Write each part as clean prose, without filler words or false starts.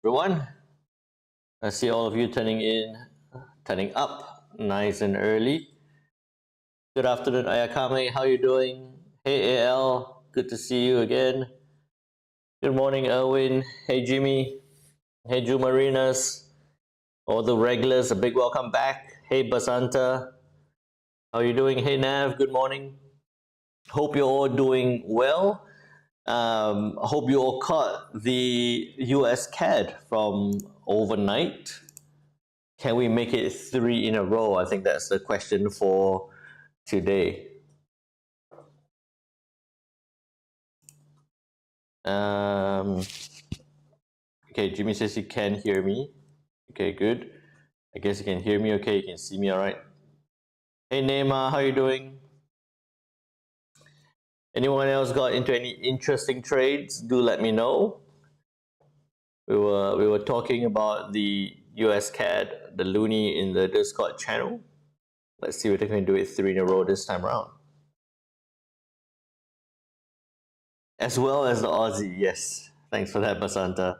everyone. I see all of you turning up nice and early. Good afternoon, Ayakame. How you doing? Hey, AL. Good to see you again. Good morning, Erwin. Hey, Jimmy. Hey, Ju Marinas. All the regulars, a big welcome back. Hey, Basanta. How you doing? Hey, Nav. Good morning. Hope you're all doing well. Hope you all caught the USCAD from overnight. Can we make it 3 in a row? I think that's the question for today. Okay, Jimmy says he can hear me. Okay, good. I guess you can hear me okay, you can see me all right. Hey, Neymar, how you doing? Anyone else got into any interesting trades? Do let me know. We were talking about the USCAD, the Looney in the Discord channel. Let's see if we can do it 3 in a row this time around. As well as the Aussie, yes. Thanks for that, Basanta.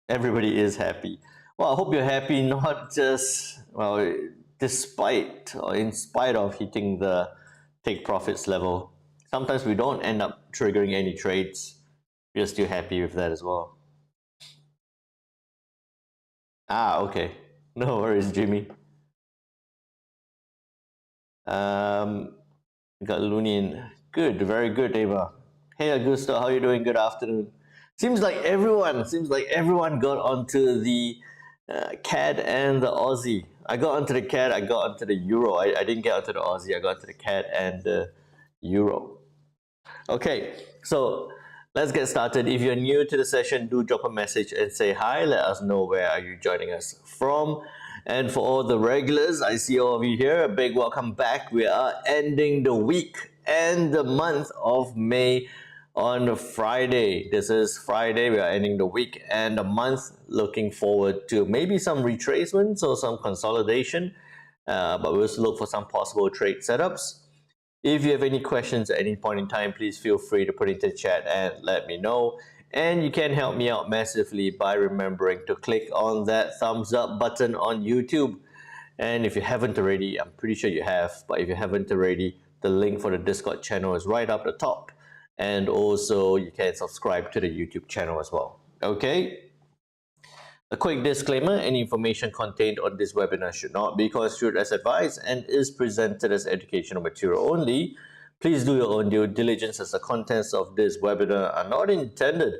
Everybody is happy. Well, I hope you're happy, not just, well, despite or in spite of hitting the take profits level. Sometimes we don't end up triggering any trades. We're still happy with that as well. Ah, okay. No worries, Jimmy. Got Looney in. Good, very good, Ava. Hey, Augusto, how you doing? Good afternoon. Seems like everyone got onto the CAD and the Aussie. I got onto the CAD, I got onto the Euro. I didn't get onto the Aussie, I got onto the CAD and the Euro. Okay, so let's get started. If you're new to the session, do drop a message and say hi. Let us know where are you joining us from. And for all the regulars, I see all of you here. A big welcome back. We are ending the week and the month of May on Friday. This is Friday. We are ending the week and the month. Looking forward to maybe some retracements or some consolidation. But we'll also look for some possible trade setups. If you have any questions at any point in time, please feel free to put it into the chat and let me know. And you can help me out massively by remembering to click on that thumbs up button on YouTube. And if you haven't already, I'm pretty sure you have, but if you haven't already, the link for the Discord channel is right up the top. And also you can subscribe to the YouTube channel as well. Okay? A quick disclaimer, any information contained on this webinar should not be construed as advice and is presented as educational material only. Please do your own due diligence as the contents of this webinar are not intended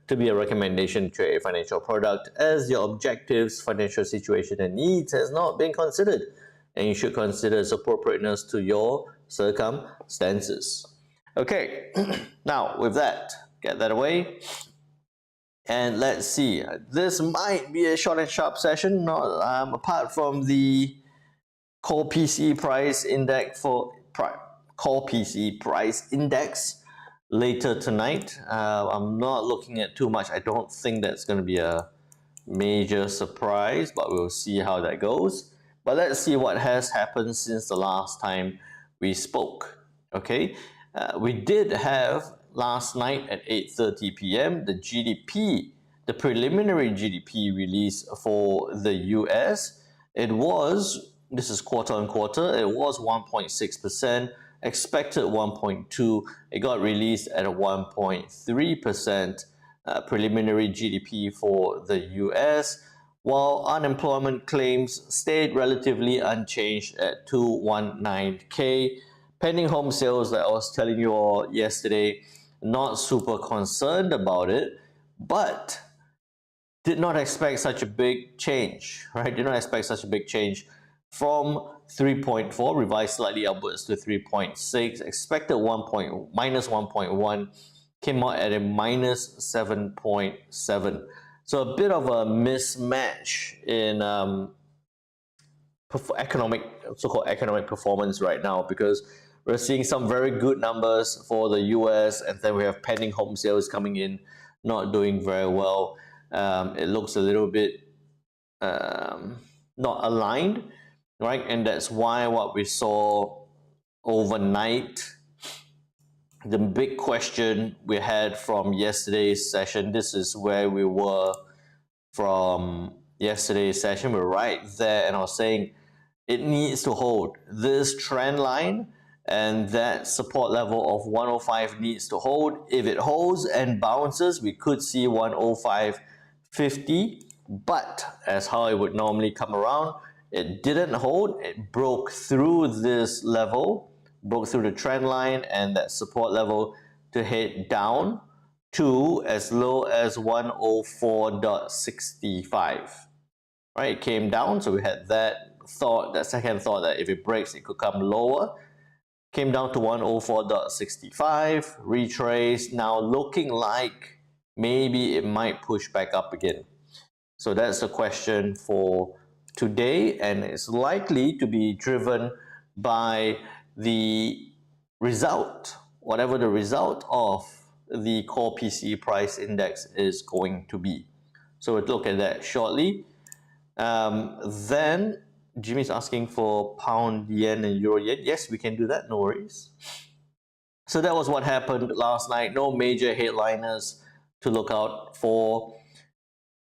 to be a recommendation to trade a financial product as your objectives, financial situation and needs has not been considered, and you should consider its appropriateness to your circumstances. Okay, now with that, get that away. And let's see, this might be a short and sharp session, not apart from the core PCE price index core PCE price index later tonight. I'm not looking at too much. I don't think that's going to be a major surprise, but we'll see how that goes. But let's see what has happened since the last time we spoke. Okay, we did have last night at 8:30 p.m. the GDP, the preliminary GDP release for the US. It was, this is quarter on quarter, it was 1.6%, expected 1.2%. It got released at a 1.3% preliminary GDP for the US, while unemployment claims stayed relatively unchanged at 219K. Pending home sales, like I was telling you all yesterday, not super concerned about it, but did not expect such a big change, right? Did not expect such a big change from 3.4, revised slightly upwards to 3.6, expected minus 1.1, came out at a minus 7.7. So a bit of a mismatch in so-called economic performance right now, because we're seeing some very good numbers for the US, and then we have pending home sales coming in, not doing very well. It looks a little bit not aligned, right? And that's why what we saw overnight, the big question we had from yesterday's session, this is where we were from yesterday's session. We're right there, and I was saying it needs to hold this trend line, and that support level of 105 needs to hold. If it holds and bounces, we could see 105.50, but as how it would normally come around, it didn't hold. It broke through this level, broke through the trend line and that support level to head down to as low as 104.65. Right, it came down, so we had that thought, that second thought that if it breaks, it could come lower. Came down to 104.65, retraced, now looking like maybe it might push back up again. So that's the question for today, and it's likely to be driven by the result, whatever the result of the core PCE price index is going to be. So we'll look at that shortly. Then Jimmy's asking for pound yen and euro yen. Yes, we can do that, no worries. So that was what happened last night. No major headliners to look out for.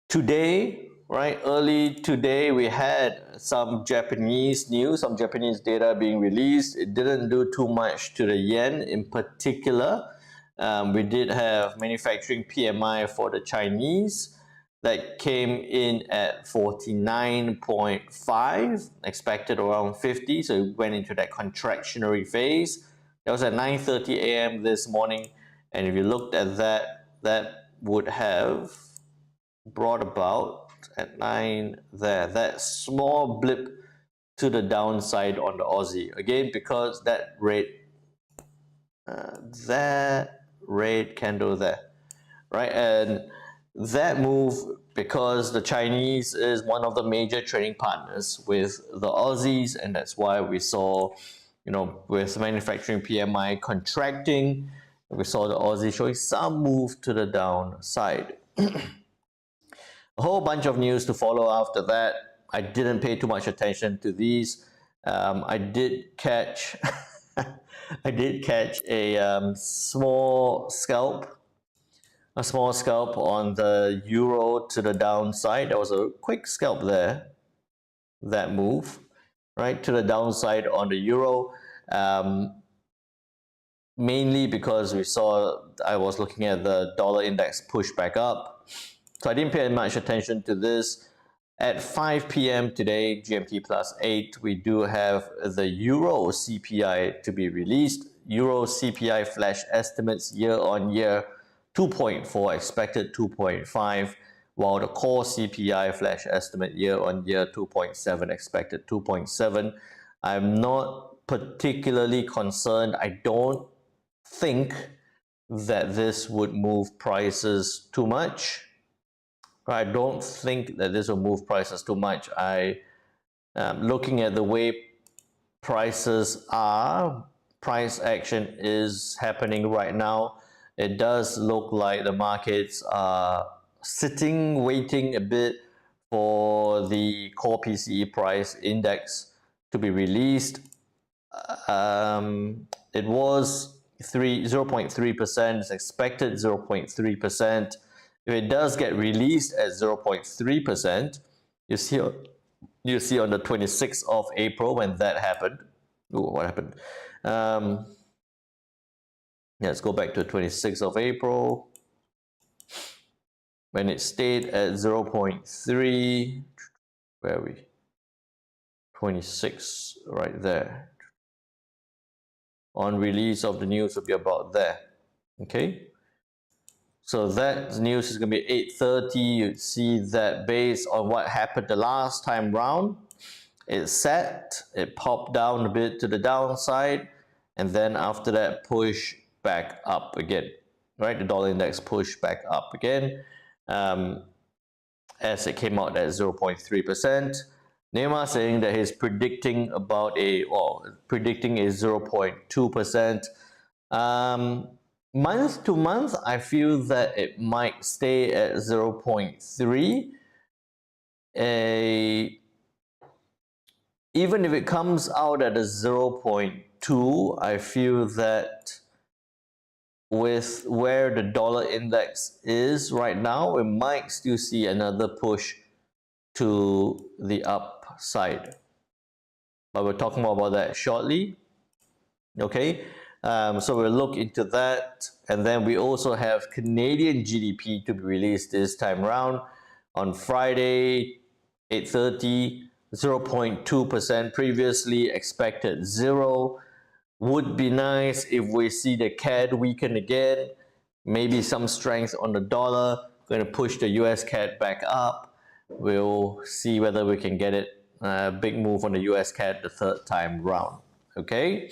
Today, right, early today, we had some Japanese news, some Japanese data being released. It didn't do too much to the yen in particular. We did have manufacturing PMI for the Chinese that came in at 49.5, expected around 50, so it went into that contractionary phase. That was at 9:30 a.m. this morning, and if you looked at that, that would have brought about at 9 there, that small blip to the downside on the Aussie. Again, because that red candle there, right? And that move, because the Chinese is one of the major trading partners with the Aussies, and that's why we saw, you know, with manufacturing PMI contracting, we saw the Aussie showing some move to the downside. A whole bunch of news to follow after that. I didn't pay too much attention to these. I did catch a small scalp on the euro to the downside. There was a quick scalp there, that move, right, to the downside on the euro. Mainly because I was looking at the dollar index push back up. So I didn't pay much attention to this. At 5 p.m. today, GMT plus 8, we do have the Euro CPI to be released. Euro CPI flash estimates year on year 2.4, expected 2.5, while the core CPI flash estimate year on year 2.7, expected 2.7. I'm not particularly concerned. I don't think that this would move prices too much. I don't think that this will move prices too much. Looking at the way prices are, price action is happening right now. It does look like the markets are sitting, waiting a bit for the core PCE price index to be released. It was 0.3%, it's expected 0.3%. If it does get released at 0.3%, you see on the 26th of April when that happened. Ooh, what happened? Let's go back to the 26th of April when it stayed at 0.3. Where are we? 26 right there. On release of the news will be about there. Okay. So that news is going to be 8:30. You'd see that based on what happened the last time round, it set, it popped down a bit to the downside, and then after that push back up again, right? The dollar index pushed back up again as it came out at 0.3%. Neymar saying that he's predicting about predicting a 0.2%. Month to month, I feel that it might stay at 0.3. Even if it comes out at a 0.2, I feel that with where the dollar index is right now, we might still see another push to the upside. But we'll talk more about that shortly. Okay, so we'll look into that. And then we also have Canadian GDP to be released this time around on Friday, 8:30, 0.2%. Previously expected 0. Would be nice if we see the CAD weaken again, maybe some strength on the dollar, going to push the US CAD back up. We'll see whether we can get it, big move on the US CAD the third time round. Okay.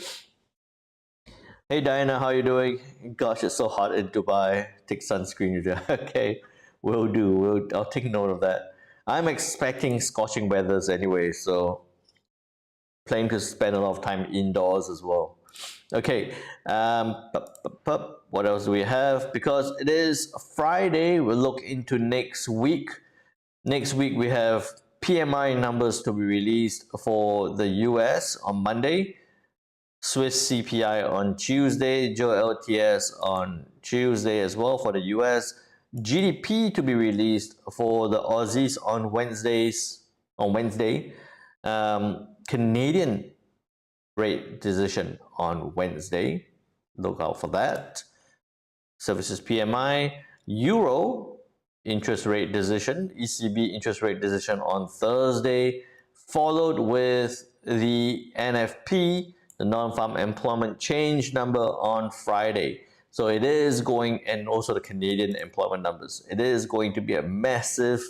Hey Diana, how you doing? Gosh, it's so hot in Dubai. Take sunscreen. Okay, will do. I'll take note of that. I'm expecting scorching weathers anyway, so planning to spend a lot of time indoors as well. Okay, what else do we have? Because it is Friday, we'll look into next week. Next week we have PMI numbers to be released for the US on Monday, Swiss CPI on Tuesday, Joe LTS on Tuesday as well for the US, GDP to be released for the Aussies on Wednesday, Canadian rate decision on Wednesday. Look out for that. Services PMI, Euro interest rate decision, ECB interest rate decision on Thursday, followed with the NFP, the non-farm employment change number on Friday. So it is going, and also the Canadian employment numbers. It is going to be a massive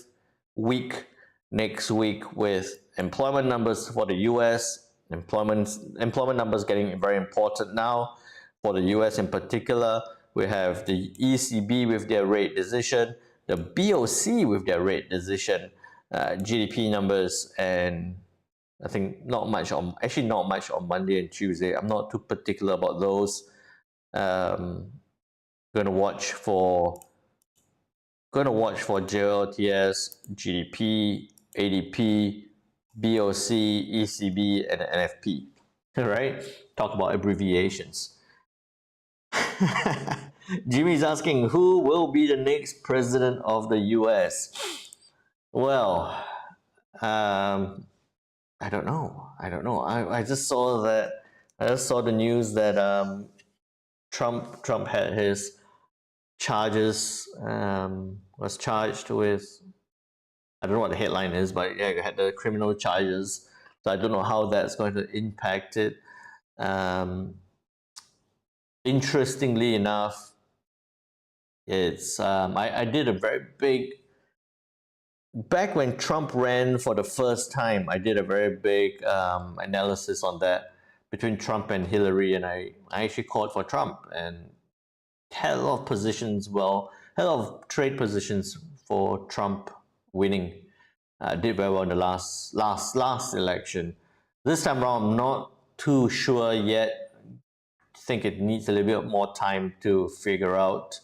week next week with employment numbers for the US, employment numbers getting very important now for the US in particular. We have the ECB with their rate decision, the BOC with their rate decision, GDP numbers, and I think not much on Monday and Tuesday. I'm not too particular about those. Going to watch for JLTS, GDP, ADP, BOC, ECB, and NFP. All right, talk about abbreviations. Jimmy's asking, who will be the next president of the US? Well, I don't know. I just saw the news that Trump had his charges, was charged with, I don't know what the headline is, but yeah, had the criminal charges. So I don't know how that's going to impact it. Interestingly enough, it's I did a very big, back when Trump ran for the first time, I did a very big analysis on that between Trump and Hillary, and I actually called for Trump and had a lot of positions, had a lot of trade positions for Trump winning. Did very well in the last election. This time around, I'm not too sure yet. Think it needs a little bit more time to figure out.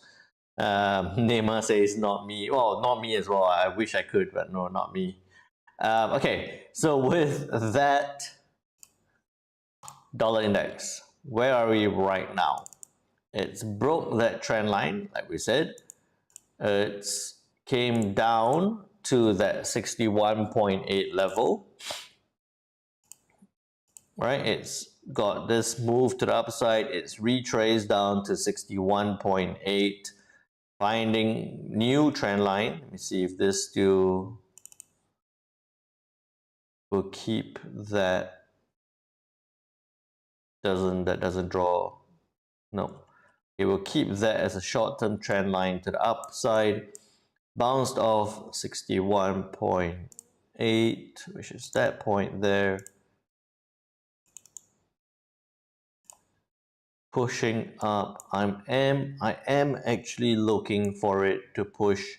Neymar says not me. Well, not me as well. I wish I could, but no, not me. Okay, so with that dollar index, where are we right now? It's broke that trend line, like we said. It's came down to that 61.8 level. Right, it's got this move to the upside. It's retraced down to 61.8. Finding new trend line. Let me see if this still will keep that. Doesn't draw. No, it will keep that as a short-term trend line to the upside. Bounced off 61.8, which is that point there. Pushing up. I am actually looking for it to push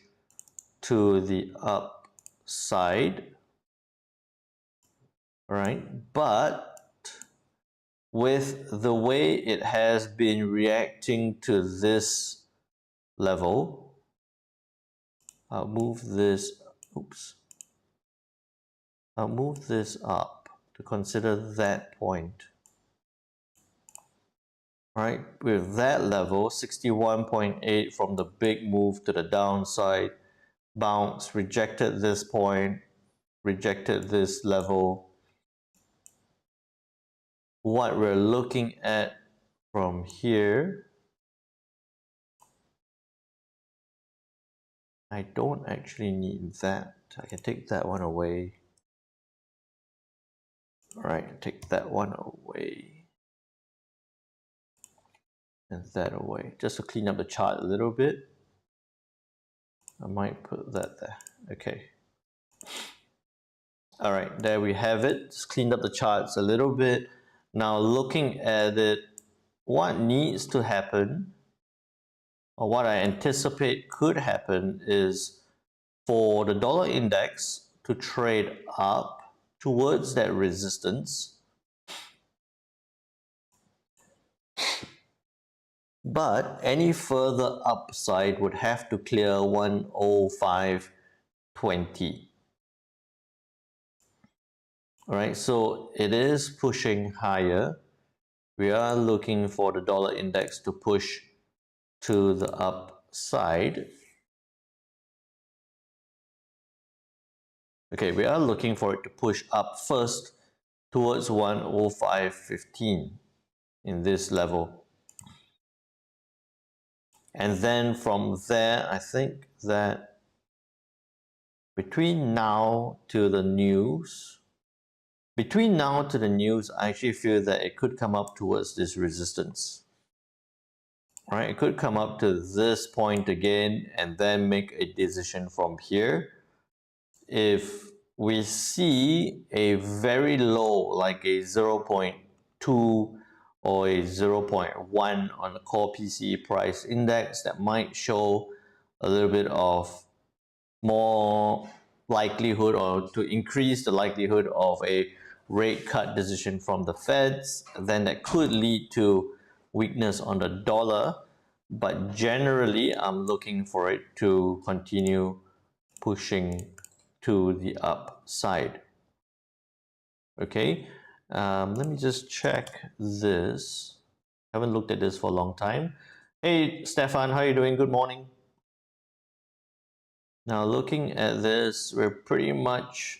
to the upside, right? But with the way it has been reacting to this level, I'll move this, I'll move this up to consider that point. right? With that level, 61.8 from the big move to the downside, bounce, rejected this point, rejected this level. What we're looking at from here, I don't actually need that. I can take that one away. All right, take that one away. And that away. Just to clean up the chart a little bit. I might put that there. Okay. All right, there we have it. Just cleaned up the charts a little bit. Now looking at it, what needs to happen, or what I anticipate could happen, is for the dollar index to trade up towards that resistance, but any further upside would have to clear 105.20. All right, so it is pushing higher. We are looking for the dollar index to push to the upside. Okay, we are looking for it to push up first towards 105.15 in this level. And then from there, I think that between now to the news, I actually feel that it could come up towards this resistance. Right, it could come up to this point again and then make a decision from here. If we see a very low, like a 0.2 or a 0.1 on the core PCE price index, that might show a little bit of more likelihood, or to increase the likelihood of a rate cut decision from the Feds, then that could lead to weakness on the dollar. But generally, I'm looking for it to continue pushing to the upside. Okay, let me just check this. I haven't looked at this for a long time. Hey Stefan, how are you doing? Good morning. Now looking at this, we're pretty much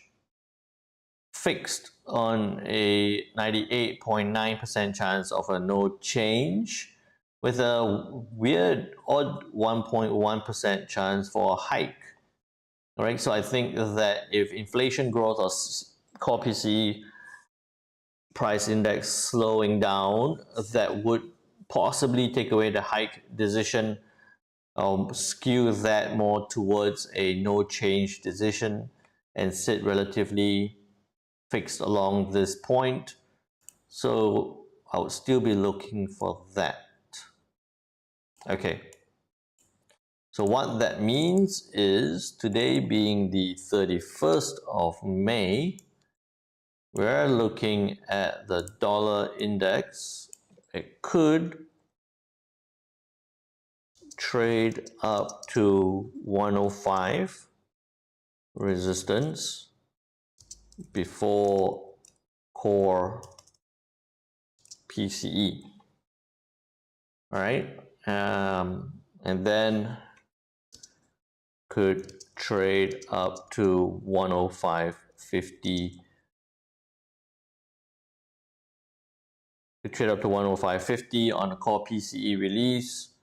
fixed on a 98.9% chance of a no change, with a weird odd 1.1% chance for a hike. All right, so I think that if inflation growth or core PCE price index slowing down, that would possibly take away the hike decision, skew that more towards a no change decision, and sit relatively fixed along this point. So I would still be looking for that. Okay. So what that means is, today being the 31st of May, we're looking at the dollar index. It could trade up to 105 resistance before core PCE. All right, and then could trade up to 105.50. Could trade up to 105.50 on the core PCE release,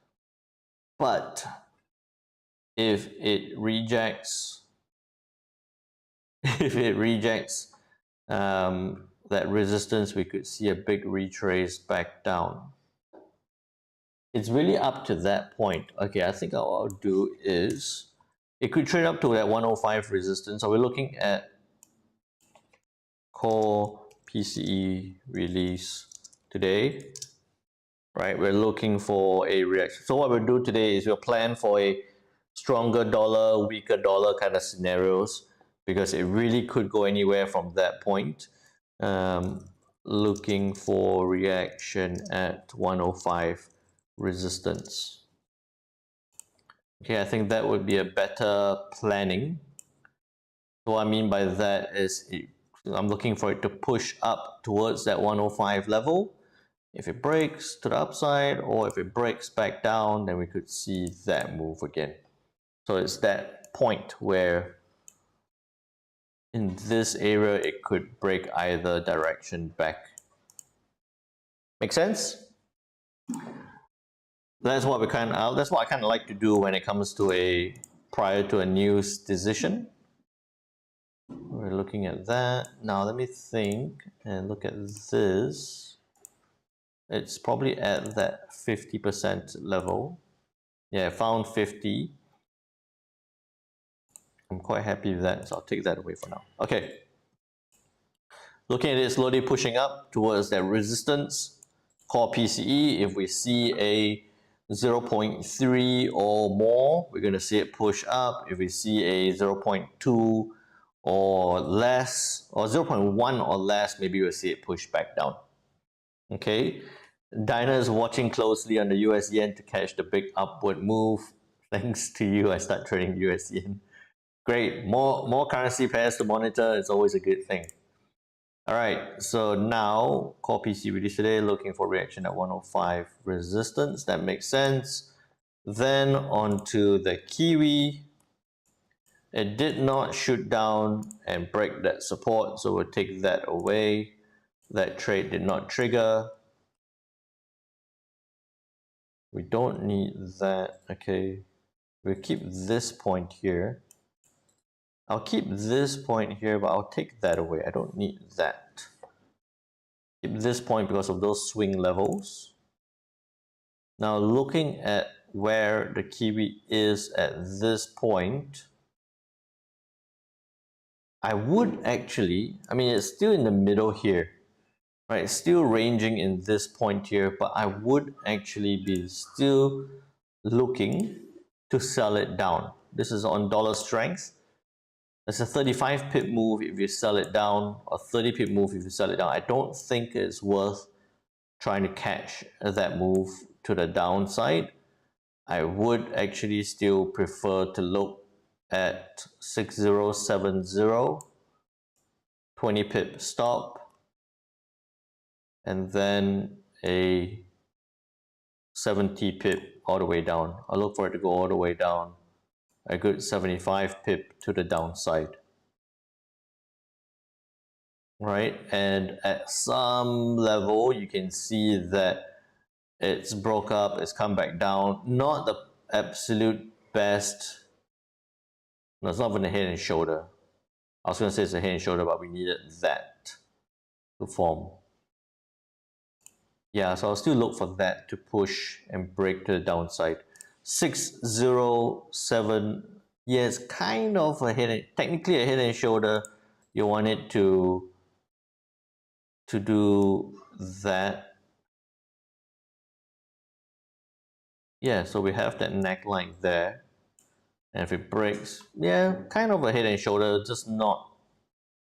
but if it rejects, that resistance, we could see a big retrace back down. It's really up to that point. Okay, I think what I'll do is, it could trade up to that 105 resistance. So we're looking at core PCE release today, right? We're looking for a reaction. So what we'll do today is we'll plan for a stronger dollar, weaker dollar kind of scenarios, because it really could go anywhere from that point. Looking for reaction at 105 resistance. Okay, I think that would be a better planning. So what I mean by that is, I'm looking for it to push up towards that 105 level. If it breaks to the upside, or if it breaks back down, then we could see that move again. So it's that point where in this area it could break either direction back. Make sense? That's what I kind of like to do when it comes to prior to a news decision. We're looking at that. Now let me think and look at this. It's probably at that 50% level. Yeah, I found 50. I'm quite happy with that, so I'll take that away for now. Okay. Looking at it slowly pushing up towards that resistance, core PCE. If we see a 0.3 or more, we're going to see it push up. If we see a 0.2 or less, or 0.1 or less, maybe we'll see it push back down. Okay. Dinah is watching closely on the US yen to catch the big upward move. Thanks to you, I start trading US yen. Great. More currency pairs to monitor is always a good thing. All right, so now core PC released today, looking for reaction at 105 resistance. That makes sense. Then onto the Kiwi. It did not shoot down and break that support, so we'll take that away. That trade did not trigger. We don't need that. Okay, we'll keep this point here. I'll keep this point here, but I'll take that away. I don't need that. Keep this point because of those swing levels. Now looking at where the Kiwi is at this point, I would actually, I mean, it's still in the middle here, right? It's still ranging in this point here, but I would actually be still looking to sell it down. This is on dollar strength. It's a 35 pip move if you sell it down, or 30 pip move if you sell it down. I don't think it's worth trying to catch that move to the downside. I would actually still prefer to look at 6070, 20 pip stop, and then a 70 pip all the way down. I'll look for it to go all the way down. A good 75 pip to the downside. Right, and at some level you can see that it's broke up, it's come back down. Not the absolute best. No, it's not even a head and shoulder. I was going to say it's a head and shoulder, but we needed that to form. Yeah, so I'll still look for that to push and break to the downside. 607, yeah, it's kind of a head and, technically a head and shoulder. You want it to do that. Yeah, so we have that neckline there. And if it breaks, yeah, kind of a head and shoulder, just not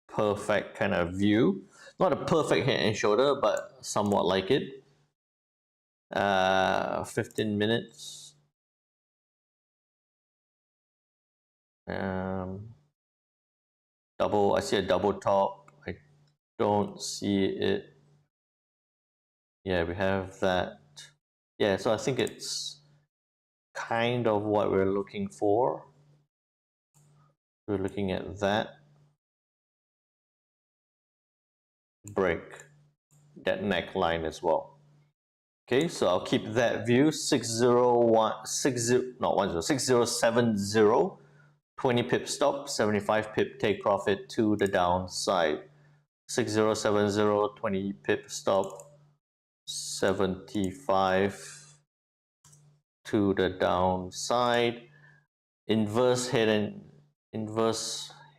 perfect kind of view. Not a perfect head and shoulder, but somewhat like it. 15 minutes. Double, I see a double top. I don't see it. Yeah, we have that. Yeah, so I think it's kind of what we're looking for. We're looking at that. Break that neckline as well. Okay, so I'll keep that view. 6070, 20 pip stop, 75 pip take profit to the downside. 6070, 20 pip stop, 75 to the downside. Inverse head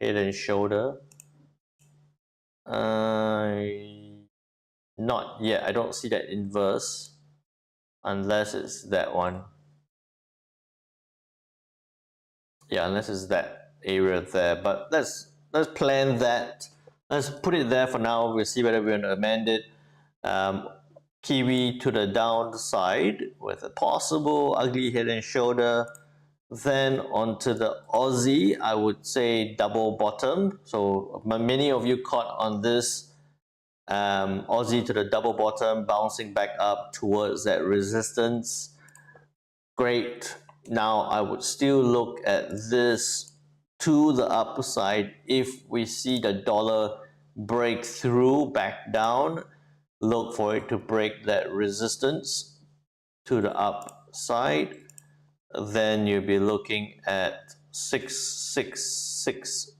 and shoulder. Not yet. I don't see that inverse unless it's that one. Yeah, unless it's that area there. But let's plan that. Let's put it there for now. We'll see whether we're going to amend it. Kiwi to the downside with a possible ugly head and shoulder. Then onto the Aussie, I would say double bottom. So many of you caught on this Aussie to the double bottom, bouncing back up towards that resistance. Great. Now I would still look at this to the upside. If we see the dollar break through back down, look for it to break that resistance to the upside. Then you'll be looking at 666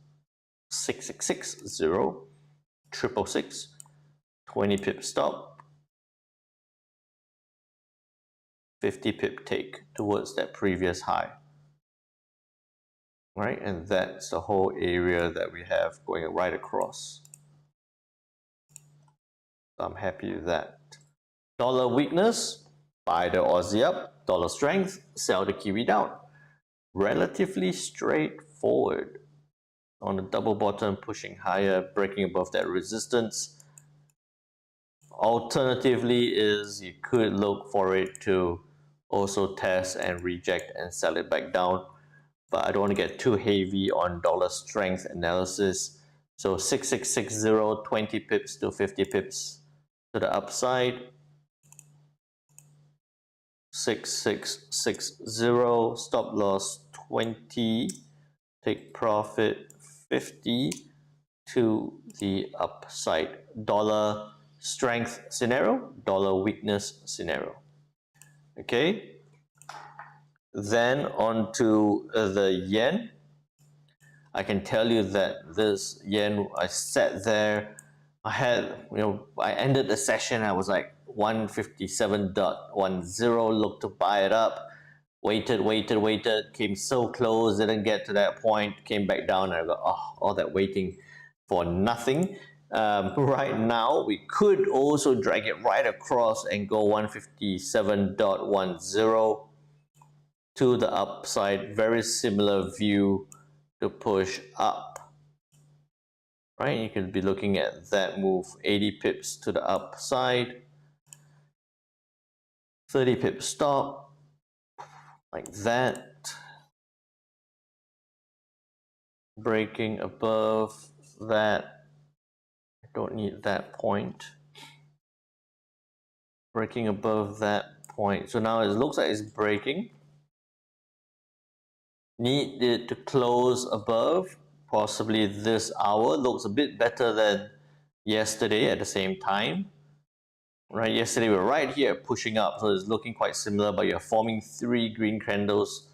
20 pip stop, 50 pip take towards that previous high. Right, and that's the whole area that we have going right across. I'm happy with that. Dollar weakness, buy the Aussie up. Dollar strength, sell the Kiwi down. Relatively straightforward. On the double bottom, pushing higher, breaking above that resistance. Alternatively is you could look for it to also test and reject and sell it back down. But I don't want to get too heavy on dollar strength analysis. So 6660, 20 pips to 50 pips to the upside. 6660, stop loss 20, take profit 50 to the upside. Dollar strength scenario, dollar weakness scenario. Okay. Then on to the yen. I can tell you that this yen, I sat there, I ended the session, I was like 157.10, looked to buy it up, waited, came so close, didn't get to that point, came back down, and I go, oh, all that waiting for nothing. Right now, we could also drag it right across and go 157.10 to the upside. Very similar view to push up. Right, you can be looking at that move, 80 pips to the upside, 30 pip stop, like that. Breaking above that, I don't need that point. Breaking above that point. So now it looks like it's breaking. Need it to close above, possibly this hour. Looks a bit better than yesterday at the same time. Right, yesterday we were right here pushing up, so it's looking quite similar, but you're forming 3 green candles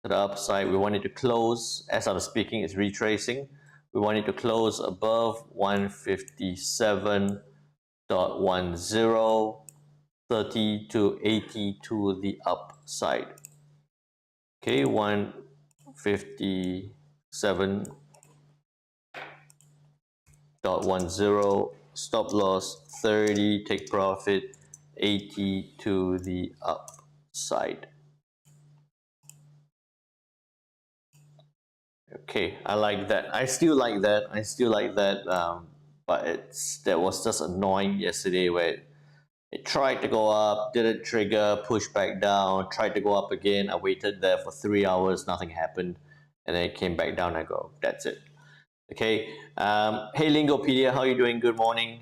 to the upside. We want it to close, as I'm speaking, it's retracing. We want it to close above 157.10, 30 to 80 to the upside. Okay, 157.10, stop loss 30, take profit 80 to the upside. Okay, I like that. I still like that. But that was just annoying yesterday where it tried to go up, didn't trigger, pushed back down, tried to go up again. I waited there for 3 hours, nothing happened, and then it came back down. I go, that's it. Okay. Hey Lingopedia, how are you doing? Good morning.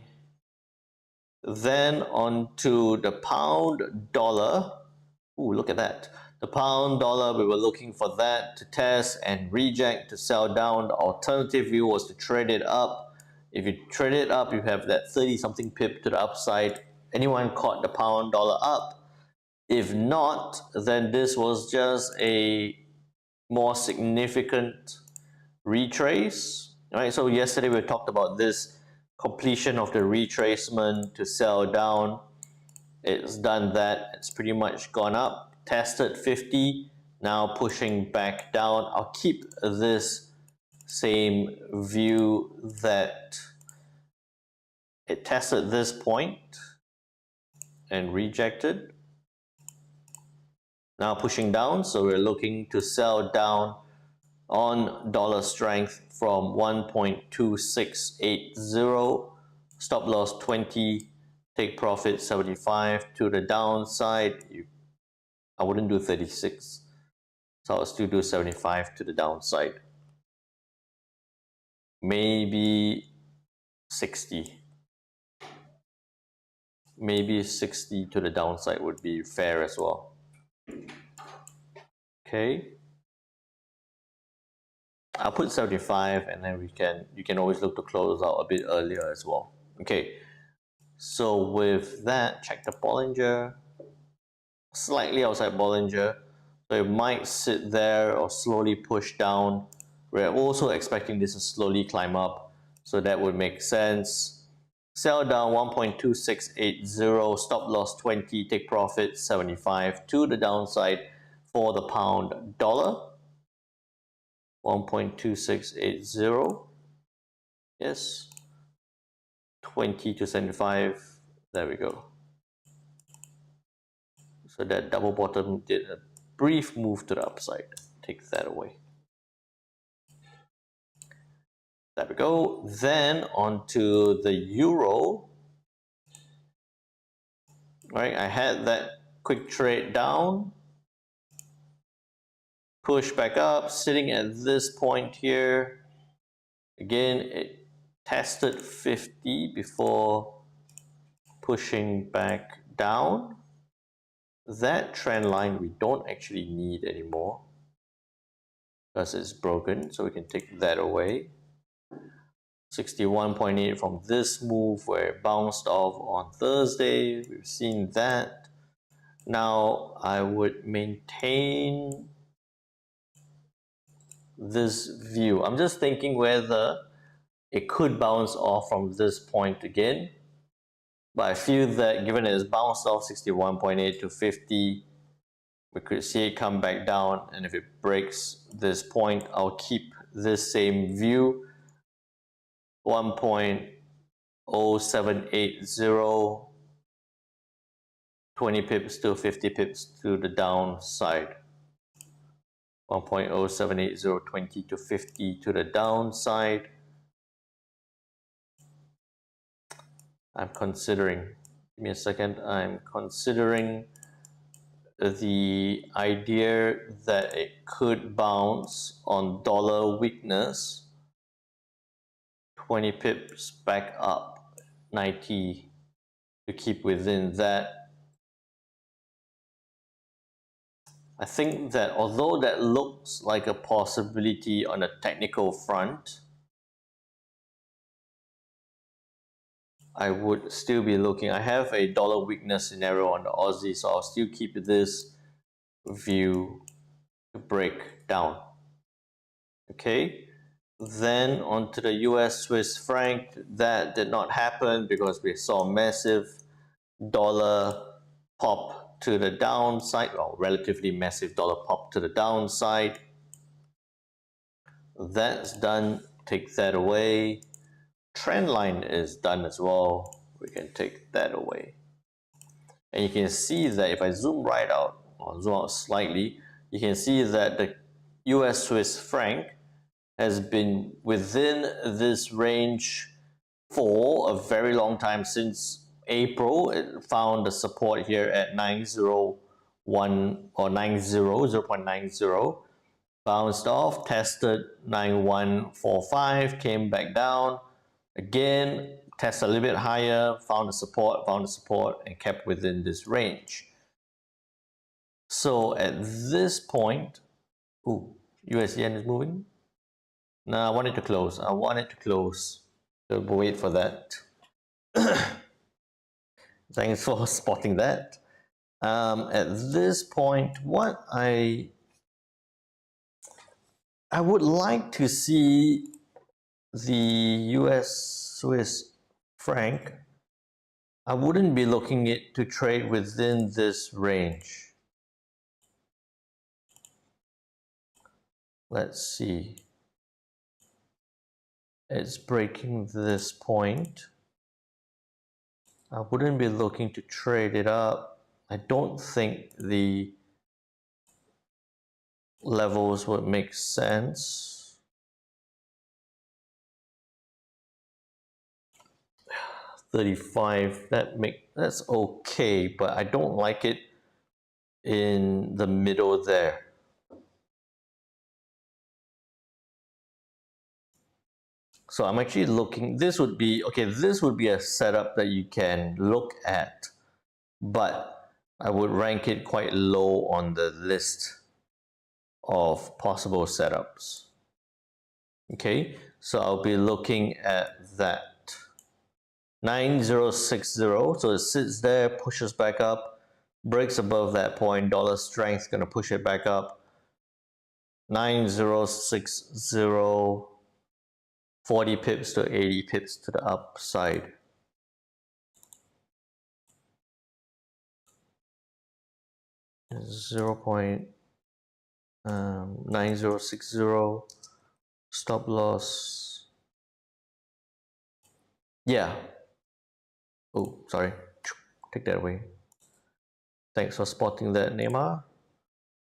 Then on to the pound dollar. Ooh, look at that. The pound dollar, we were looking for that to test and reject to sell down. The alternative view was to trade it up. If you trade it up, you have that 30 something pip to the upside. Anyone caught the pound dollar up? If not, then this was just a more significant retrace. Right? So yesterday we talked about this completion of the retracement to sell down. It's done that. It's pretty much gone up, tested 50, now pushing back down. I'll keep this same view that it tested this point and rejected. Now pushing down, so we're looking to sell down on dollar strength from 1.2680, stop loss 20, take profit 75 to the downside. I wouldn't do 36, so I'll still do 75 to the downside. Maybe 60. maybe 60 to the downside would be fair as well. Okay. I'll put 75, and then you can always look to close out a bit earlier as well. Okay. So with that, check the Bollinger. Slightly outside Bollinger. So it might sit there or slowly push down. We're also expecting this to slowly climb up. So that would make sense. Sell down 1.2680, stop loss 20, take profit 75 to the downside for the pound dollar. 1.2680. Yes. 20 to 75. There we go. So that double bottom did a brief move to the upside. Take that away. There we go. Then onto the euro. Right, I had that quick trade down, push back up, sitting at this point here. Again, it tested 50 before pushing back down. That trend line we don't actually need anymore because it's broken, so we can take that away. 61.8 from this move where it bounced off on Thursday. We've seen that. Now I would maintain this view. I'm just thinking whether it could bounce off from this point again. But I feel that given it's bounced off 61.8 to 50, we could see it come back down, and if it breaks this point, I'll keep this same view. 1.0780, 20 pips to 50 pips to the downside. 1.0780, 20 to 50 to the downside. I'm considering, give me a second, I'm considering the idea that it could bounce on dollar weakness, 20 pips back up, 90 to keep within that. I think that although that looks like a possibility on a technical front, I would still be looking. I have a dollar weakness scenario on the Aussie, so I'll still keep this view to break down. Okay, then onto the US Swiss franc. That did not happen because we saw massive dollar pop to the downside, or relatively massive dollar pop to the downside. That's done. Take that away. Trend line is done as well. We can take that away. And you can see that if I zoom right out, or zoom out slightly, you can see that the US Swiss franc has been within this range for a very long time. Since April, it found the support here at 901 or 0.90, bounced off, tested 9145, came back down again, tested a little bit higher, found the support, and kept within this range. So at this point, US yen is moving. No, I want it to close. So we'll wait for that. Thanks for spotting that. At this point, what I would like to see the US Swiss franc. I wouldn't be looking it to trade within this range. Let's see. It's breaking this point. I wouldn't be looking to trade it up. I don't think the levels would make sense. $35, that's okay, but I don't like it in the middle there. So I'm actually looking, this would be, okay, this would be a setup that you can look at, but I would rank it quite low on the list of possible setups. Okay, so I'll be looking at that 9060. So it sits there, pushes back up, breaks above that point, dollar strength gonna push it back up. 9060, 40 pips to 80 pips to the upside. Zero point 9060 stop loss. Yeah. Oh, sorry. Take that away. Thanks for spotting that, Neymar.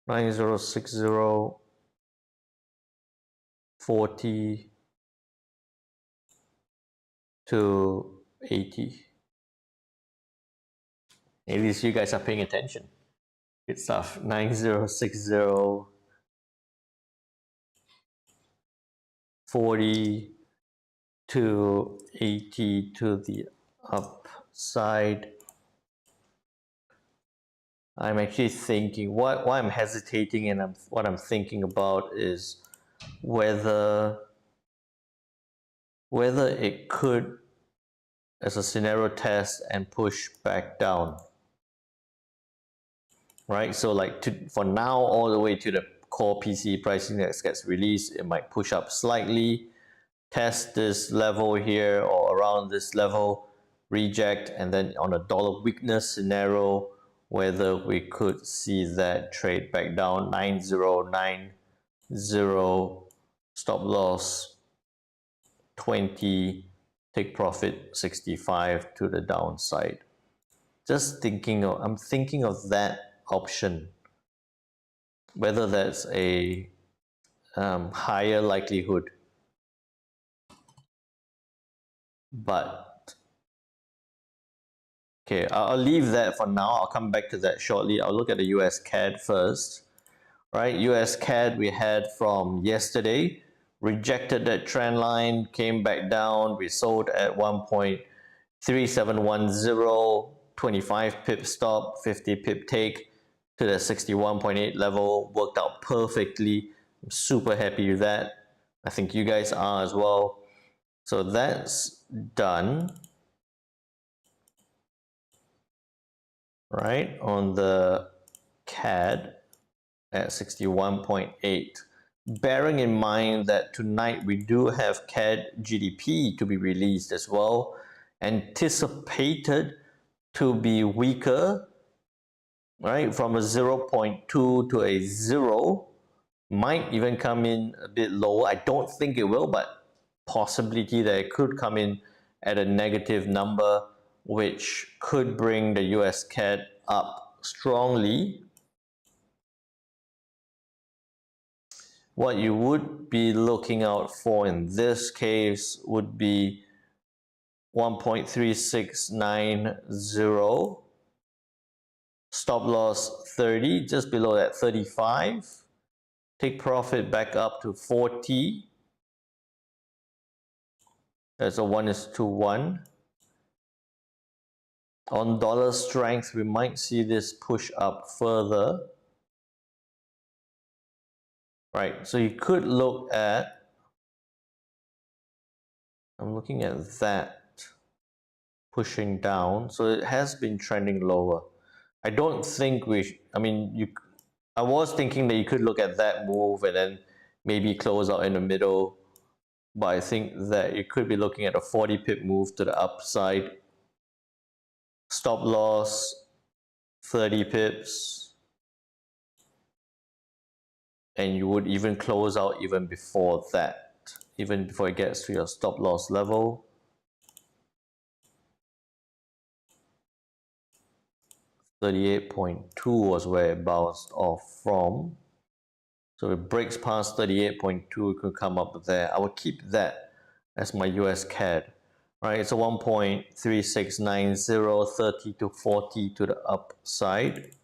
9060, 40 to 80. At least you guys are paying attention. Good stuff. 9060, 40 to 80 to the upside. I'm actually thinking, why I'm hesitating and what I'm thinking about is whether it could, as a scenario test, and push back down. Right, so like for now all the way to the core PCE price index gets released, it might push up slightly, test this level here or around this level, reject, and then on a dollar weakness scenario, whether we could see that trade back down. 9090, stop loss 20, take profit 65 to the downside. Just thinking of, I'm thinking of that option, whether that's a higher likelihood. But okay, I'll leave that for now. I'll come back to that shortly. I'll look at the USCAD first. Right, USCAD we had from yesterday, rejected that trend line, came back down. We sold at 1.3710, 25 pip stop, 50 pip take to the 61.8 level. Worked out perfectly. I'm super happy with that. I think you guys are as well. So that's done. Right, on the CAD at 61.8. Bearing in mind that tonight we do have CAD GDP to be released as well, anticipated to be weaker, right, from a 0.2 to a 0, might even come in a bit lower. I don't think it will, but possibility that it could come in at a negative number, which could bring the US CAD up strongly. What you would be looking out for in this case would be 1.3690, stop loss 30, just below that 35, take profit back up to 40. That's a 1:1. On dollar strength, we might see this push up further. Right, so you could look at, I'm looking at that pushing down. So it has been trending lower. I don't think I was thinking that you could look at that move and then maybe close out in the middle. But I think that you could be looking at a 40 pip move to the upside. Stop loss 30 pips. And you would even close out even before that, even before it gets to your stop loss level. $38.2 was where it bounced off from. So if it breaks past 38.2, it could come up there. I would keep that as my US CAD. Right, it's a 1.3690, 30 to 40 to the upside.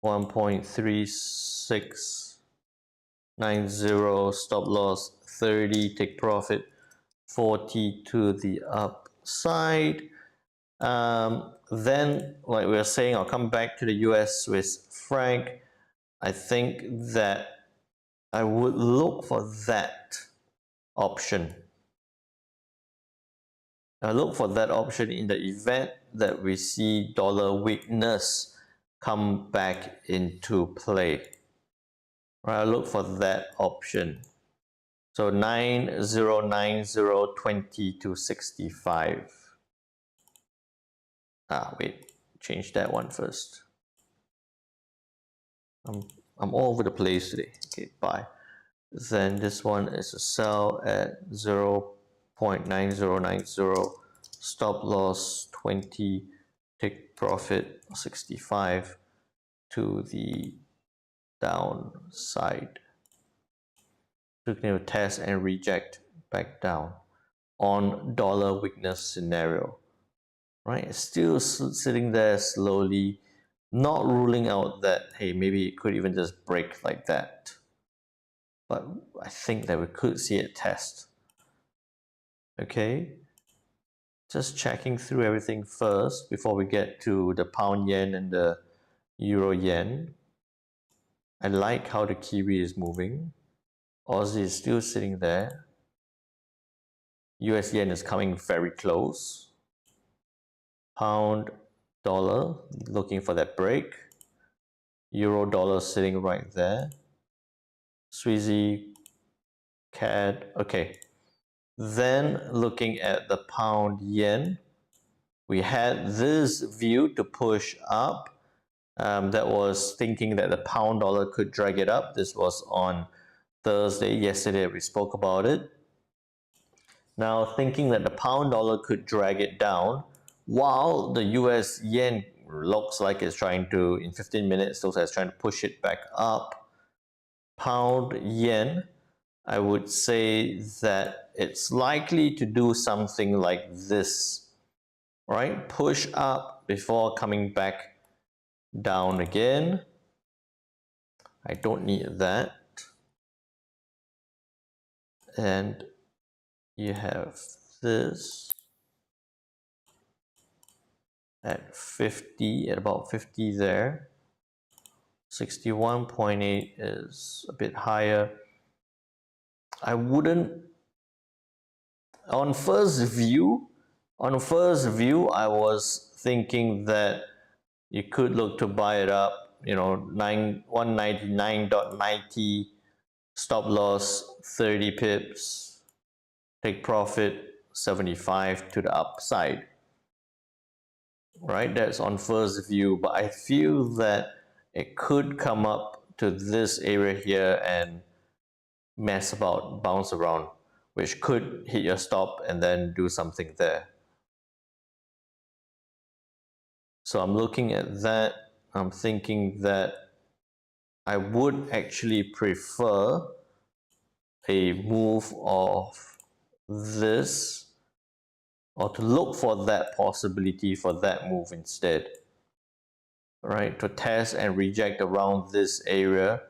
1.36 90, stop loss 30, take profit 40 to the upside. Then, like we were saying, I'll come back to the US Swiss franc. I think that I would look for that option. I look for that option in the event that we see dollar weakness come back into play. Right, I look for that option. So 9090 to 65. Wait, change that one first. I'm all over the place today. Okay, buy. Then this one is a sell at 0.9090, stop loss 20, take profit 65 to the downside. Looking to test and reject back down on dollar weakness scenario. Right, it's still sitting there slowly, not ruling out that, hey, maybe it could even just break like that. But I think that we could see it test. Okay, just checking through everything first before we get to the pound yen and the euro yen. I like how the Kiwi is moving. Aussie is still sitting there. US yen is coming very close. Pound dollar looking for that break. Euro dollar sitting right there. Swizzy CAD. Okay. Then looking at the pound yen, we had this view to push up. That was thinking that the pound dollar could drag it up. This was on Thursday. Yesterday we spoke about it. Now thinking that the pound dollar could drag it down, while the US yen looks like it's trying to, in 15 minutes, looks like it's trying to push it back up. Pound yen, I would say that it's likely to do something like this, right? Push up before coming back down again. I don't need that. And you have this at 50, at about 50 there. 61.8 is a bit higher. I wouldn't, on first view, I was thinking that you could look to buy it up, 199.90, stop loss 30 pips, take profit 75 to the upside. Right, that's on first view, but I feel that it could come up to this area here and mess about, bounce around, which could hit your stop and then do something there. So I'm looking at that. I'm thinking that I would actually prefer a move of this, or to look for that possibility for that move instead. Right, to test and reject around this area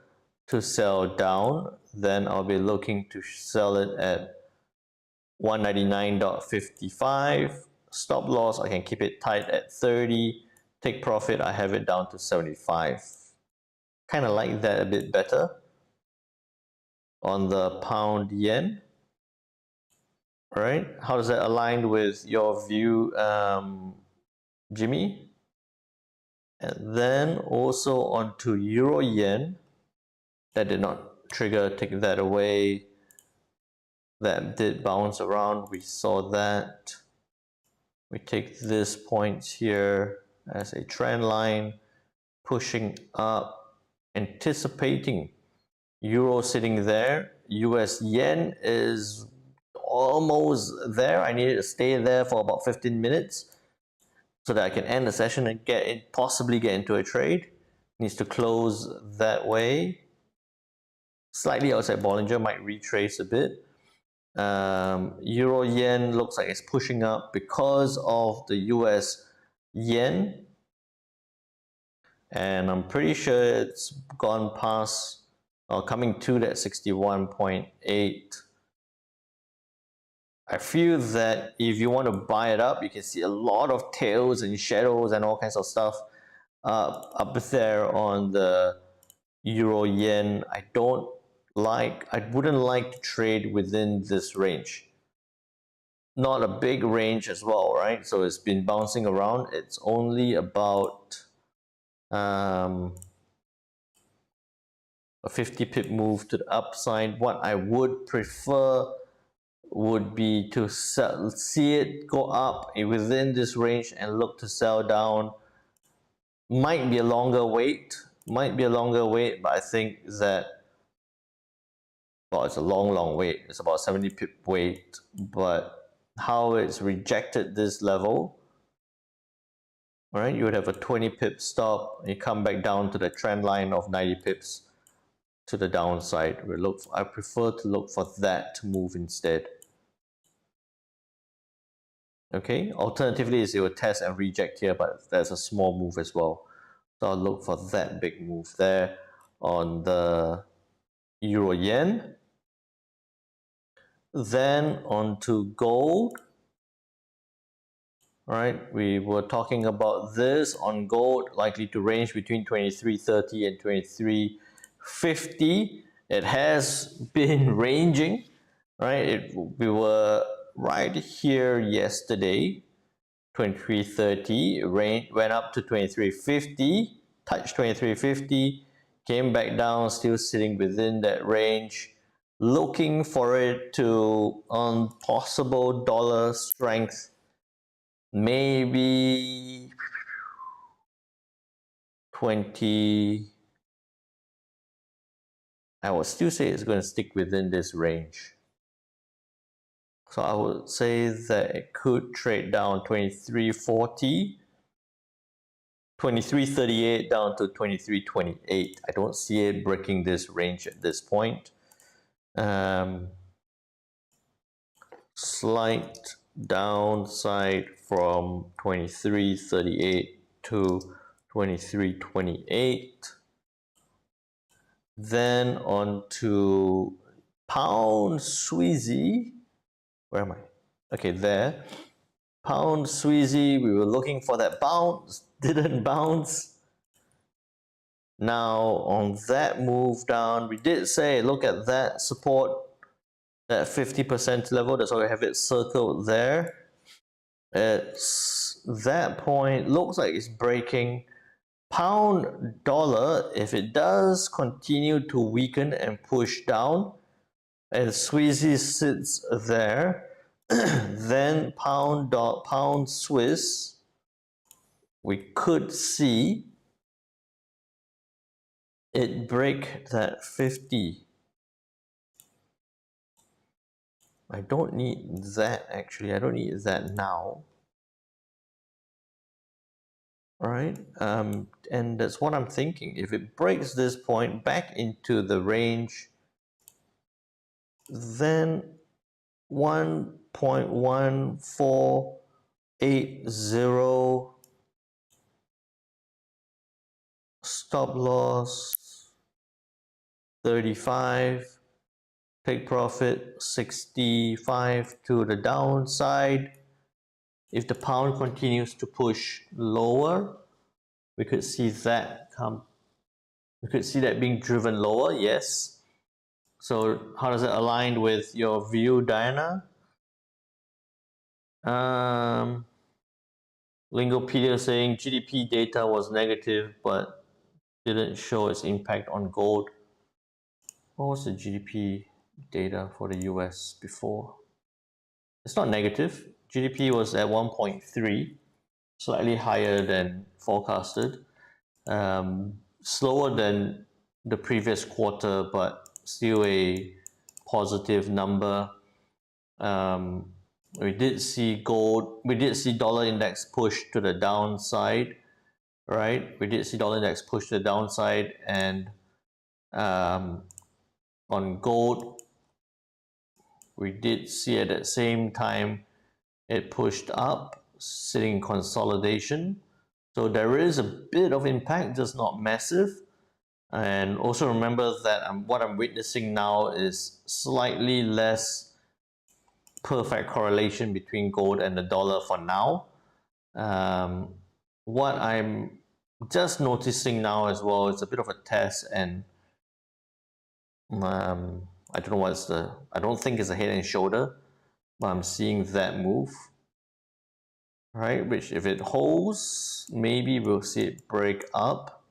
to sell down. Then I'll be looking to sell it at 199.55. Stop loss, I can keep it tight at 30. Take profit, I have it down to 75. Kind of like that a bit better. On the pound yen, right? How does that align with your view, Jimmy? And then also onto euro yen. That did not trigger, take that away. That did bounce around, we saw that. We take this point here as a trend line, pushing up, anticipating euro sitting there. US yen is almost there. I need it to stay there for about 15 minutes so that I can end the session and possibly get into a trade. Needs to close that way. Slightly outside Bollinger, might retrace a bit. Euro yen looks like it's pushing up because of the US yen, and I'm pretty sure it's gone past coming to that 61.8. I feel that if you want to buy it up, you can see a lot of tails and shadows and all kinds of stuff up there on the euro yen. I wouldn't like to trade within this range. Not a big range as well, right? So it's been bouncing around. It's only about a 50 pip move to the upside. What I would prefer would be to see it go up within this range and look to sell down. Might be a longer wait, but I think that, well, it's a long wait. It's about 70 pip wait, but how it's rejected this level, all right, you would have a 20 pip stop, and you come back down to the trend line of 90 pips to the downside. I prefer to look for that to move instead. Okay, alternatively is it will test and reject here, but that's a small move as well. So I'll look for that big move there on the euro yen. Then on to gold. All right, we were talking about this on gold, likely to range between 23.30 and 23.50. It has been ranging, right? We were right here yesterday, 23.30, went up to 23.50, touched 23.50, came back down, still sitting within that range, looking for it to, on possible dollar strength, maybe 20. I would still say it's going to stick within this range. So I would say that it could trade down 23.40, 23.38 down to 23.28. I don't see it breaking this range at this point. Slight downside from 23.38 to 23.28. Then on to pound Sweezy. Where am I? Okay, there. Pound Sweezy, we were looking for that bounce, didn't bounce. Now on that move down, we did say, look at that support, that 50% level, that's why we have it circled there. It's that point, looks like it's breaking. Pound dollar, if it does continue to weaken and push down, and Sweezy sits there, then pound Swiss, we could see it break that 50. I don't need that actually. I don't need that now. All right, and that's what I'm thinking. If it breaks this point back into the range, then 1.1480 stop loss 35, take profit 65 to the downside. If the pound continues to push lower, we could see that being driven lower, yes. So how does it align with your view, Diana? Lingopedia saying GDP data was negative but didn't show its impact on gold. What was the GDP data for the US before? It's not negative. GDP was at 1.3, slightly higher than forecasted. Slower than the previous quarter, but still a positive number. We did see dollar index push to the downside, right? We did see dollar index push to the downside, and on gold, we did see at that same time it pushed up, sitting in consolidation. So there is a bit of impact, just not massive. And also remember that what I'm witnessing now is slightly less perfect correlation between gold and the dollar for now. What I'm just noticing now as well is a bit of a test, and I don't know what's I don't think it's a head and shoulder, but I'm seeing that move, right? Which if it holds, maybe we'll see it break up,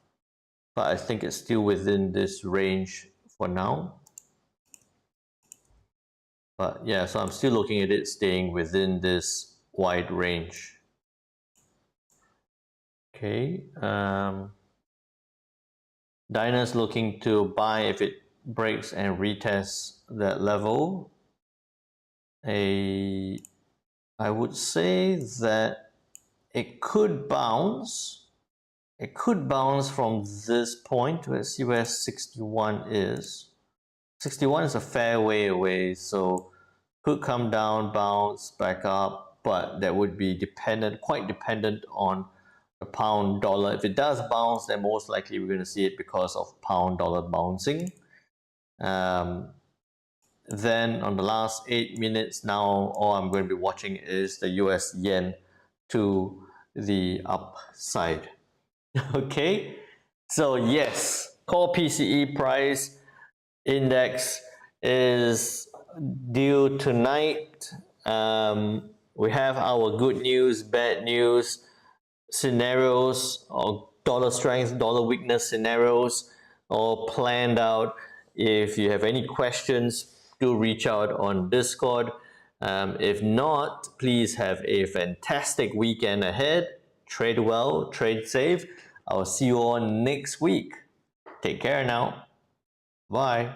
but I think it's still within this range for now. But yeah, so I'm still looking at it staying within this wide range. Okay, Dyna's looking to buy if it breaks and retests that level. I would say that it could bounce. It could bounce from this point. Let's see where 61 is. 61 is a fair way away, so could come down, bounce back up, but that would be quite dependent on the pound dollar. If it does bounce, then most likely we're going to see it because of pound dollar bouncing. Then on the last 8 minutes now, all I'm going to be watching is the US yen to the upside. Okay, so yes, core PCE price index is due tonight. We have our good news, bad news scenarios, or dollar strength, dollar weakness scenarios all planned out. If you have any questions, do reach out on Discord. If not, please have a fantastic weekend ahead. Trade well, trade safe. I'll see you all next week. Take care now. Bye.